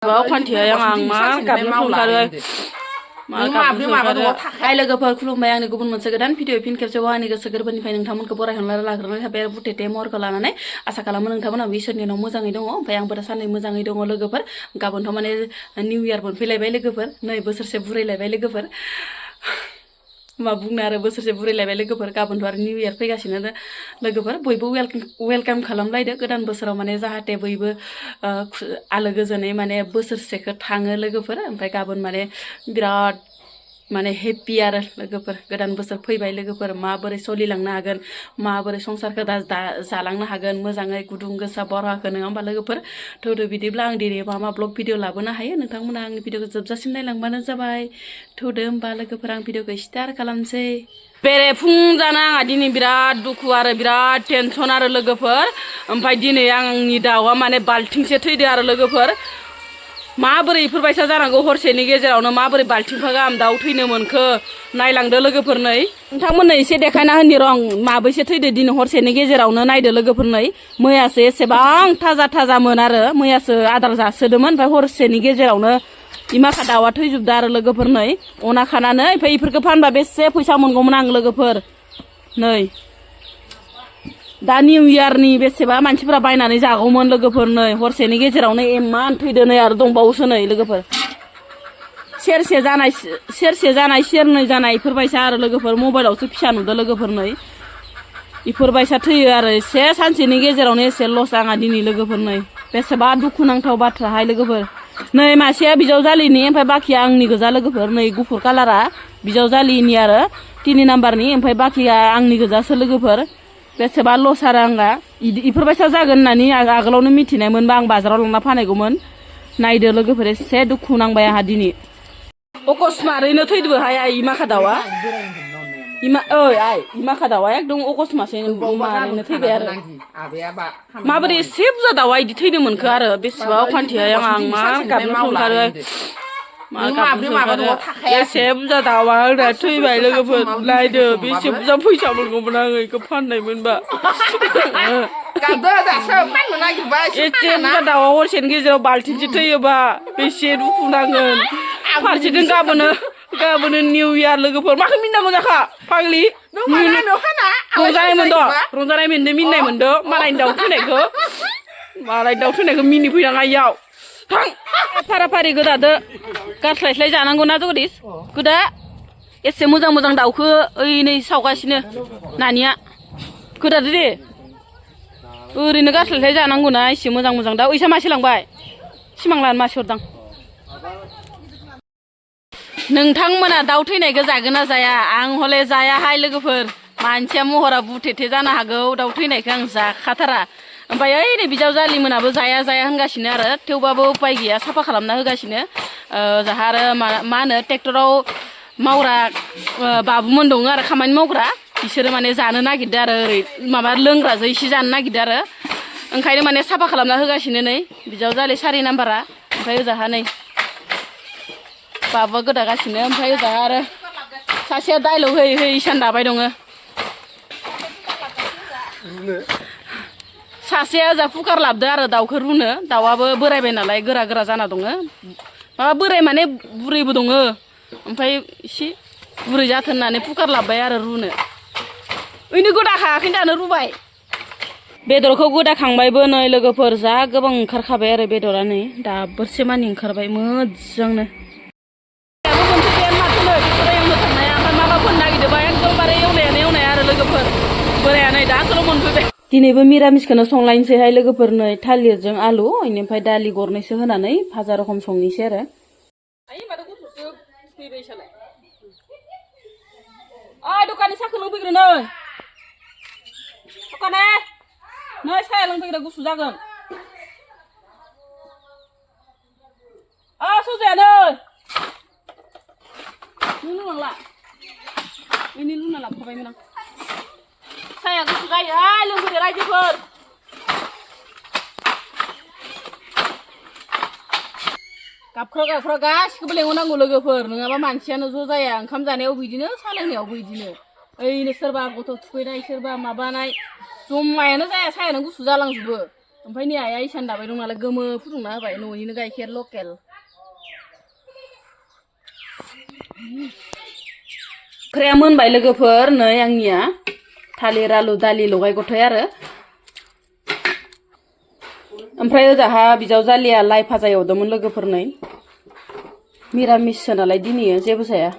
Bawa kantia yang angma karena sungkaru Hai लोगोफोर खुलुमबाय आंनि गुबुन मोनसे गोदान भिडिअ फिन खेबसेबाव आंनि गोसो गोरबोनिफ्राय नोंथांमोनखौ बरायहरनानै लाग्रोनाय थाबाय आरो बुटेटे महरखौ लानानै आसा खालामो नोंथांमोनाबो इसोरनि उनाव मोजाङै दङ ओमफ्राय आंबो दासान्दि मोजाङै दङ लोगोफोर गाबोनथ' माने निउ इयार मोनफैलायबाय लोगोफोर नै बोसोरसे बुरैलायबाय लोगोफोर मा बुंनो आरो बोसोरसे बुरैलायबाय लोगोफोर गाबोनथ' आरो निउ इयार फैगासिनो लोगोफोर बयबो वेलकाम खालामलायदो गोदान बोसोराव माने जाहाथे बयबो आलो गोजोनै माने बोसोरसेखौ थाङो लोगोफोर ओमफ्राय गाबोन माने बिराद माने हेपि आरो लोगोफोर गोदान बोसोर फैबाय लोगोफोर माबोरै सोलिलांनो हागोन माबोरै संसारखौ जालांनो हागोन मोजाङै गुदुं गोसा बरहाखौ नङा होमबा लोगोफोर थौदो बिदिब्ला आं दिनै मा ब्लग भिडिअ लाबोनो हायो नोंथांमोना आंनि भिडिअखौ जोबजासिम नायलांबानो जाबाय थौदो होमबा लोगोफोर आं भिडिअखौ स्टार्ट खालामसै बेरेफुं जाना आंहा दिनै बिराद दुखु आरो बिराद टेनसन आरो लोगोफोर ओमफ्राय दिनै आंनि दाउआ माने बाल्थिंसे थैदो आरो लोगोफोर माबोरै इफोरबायसा जानांगौ हरसेनि गेजेरावनो माबोरै बाल्थिंफा गाहाम दाउ थैनो मोनखो नायलांदो लोगोफोर नै नोंथांमोननो एसे देखायना होनि रं माबैसे थैदो दिनै हरसेनि गेजेरावनो नायदो लोगोफोर नै मैयासो एसेबां थाजामोन आरो मैयासो आदार जासोदोंमोन ओमफ्राय हरसेनि गेजेरावनो इमाखा दाउआ थैजोबदो आरो लोगोफोर नै अना खानानै ओमफ्राय इफोरखौ फानबा बेसे फैसा मोनगौमोन आं लोगोफोर नै दा निउ इयारनि बेसेबा मानसिफोरा बायनानै जागौमोन लोगोफोर नै हरसेनि गेजेरावनो इमान थैदो नै आरो दंबावोसो नै लोगोफोर सेरसे जानाय सेरनै जानाय इफोरबायसा आरो लोगोफोर मबाइलावसो फिसा नुदो लोगोफोर नै इफोरबायसा थैयो आरो एसे सानसेनि गेजेरावनो एसे लस आंहा दिनै लोगोफोर नै बेसेबा दुखुनांथाव बाथ्राहाय लोगोफोर नै मासेया बिजावजालिनि ओमफ्राय बाखिया आंनि गोजा लोगोफोर नै गुफुर कालारा बिजावजालिनि आरो 3 नाम्बारनि ओमफ्राय बाखिया आंनि गोजासो लोगोफोर बेसेबा लस आरो आंहा इफोरबायसा जागोन होननानै आगोलावनो मिथिनाय मोनबा आं बाजाराव लांना फानहैगौमोन नायदो लोगोफोर एसे दुखु नांबाय आंहा दिनै अकस्मातैनो थैदोहाय आइ इमाखा दाउआ इमाखा दाउआ एकदम अकस्मातैनो थैबाय आरो माबोरै एसे बुरजा दाउआ इदि थैनो मोनखो आरो बेसेबा अखान्थिहाय आं मा गाबनो ओंखारो एसे बुरजा दाउआ आंना थैबाय लोगोफोर नायदो बेसे बुरजा फैसा मोनगौमोन आङो बेखौ फाननाय मोनबा एसे बुरजा दाउआ हरसेनि गेजेराव बाल्थिंसे थैयोबा बेसे दुखु नांगोन फारसेथिं गाबोनो निउ इयार लोगोफोर माखौ मिन्ना मोजाखा फाग्लि रंजानाय मोनदो मिन्नाय मोनदो मालायनि दाउ थैनायखौ मिनि फैनाङा इयाव थां फारा गोदादो गारस्लायस्लाय जानांगौ ना जगदिस गोदा एसे मोजां दाउखौ ओइ नै सावगासिनो नानिया गोदादो दे ओरैनो गारस्लायस्लाय जानांगौ ना एसे मोजां दाउ इसा मासे लांबाय सिमां लानो मासे हरदां नोंथांमोना दाउ थैनायखौ जागोन ना जाया आं हले जायाहाय लोगोफोर मानसिया महरा बुथेथे जानो हागौ दाउ थैनायखौ आं जाखाथारा ओमफ्राय ओइ नै बिजावजालि मोनाबो जाया होनगासिनो आरो थेवबाबो उपाय गैया साफा खालामना होगासिनो जाहा आरो मा होनो ट्रेक्टराव मावग्रा बाबुमोन दङ आरो खामानि मावग्रा बिसोरो माने जानो नागिरदो आरो ओरै माबा लोंग्राजों इसे जानो नागिरदो आरो ओंखायनो माने साफा खालामना होगासिनो नै बिजावजालि 4 नाम्बारा ओमफ्राय ओजाहा नै बाबुआ गोदागासिनो ओमफ्राय ओजाहा आरो सासेया दाइलग होयै इसान दाबाय दङ सासेया ओजा कुकार लाबदो आरो दाउखौ रुनो दाउआबो बोरायबाय नालाय गोरा जाना दङ माबा बोराय माने बुरैबो दङ ओमफ्राय एसे बुरै जाथों होननानै कुकार लाबबाय आरो रुनो ओइनो गोदाखायाखै दानो रुबाय बेदरखौ गोदाखांबायबो नै लोगोफोर जा गोबां ओंखारखाबाय आरो बेदरा नै दाबोरसे मानि ओंखारबाय मोजांनो दिनैबो मिरामिसखौनो संलायनोसैहाय लोगोफोर नै थालिरजों आलु इनिफ्राय दालि गरनैसो होनानै भाजा रखम संनोसै आरो दखाननि साहाखौ लोंफैग्रो नै साया लोंफैग्रा गुसु जागोन सौजायानो नों लुनांला इनि लुना लाबोखाबायमोन आं साया गुसु जायोहाय लोंफैदो रायजोफोर गाबख्राव गासिखौबो लेंहरनांगौ लोगोफोर नङाबा मानसियानो ज' जाया ओंखाम जानायाव बिदिनो साहा लोंनायावबो बिदिनो ओइनो सोरबा गथ' थुखैनाय सोरबा माबानाय जमायानो जाया सायानो गुसु जालांजोबो ओमफ्राय नै आइया इसान दाबाय दं नालाय गोमो फुदुंना होबाय न'निनो गाइखेर लकेल ओंख्रिया मोनबाय लोगोफोर नै आंनिया थालिर आलु दालि लगाय गथाय आरो ओमफ्राय ओजाहा बिजावजालिया लाइ भाजा एवदोंमोन लोगोफोर नै मिरामिससो नालाय दिनै जेबो जाया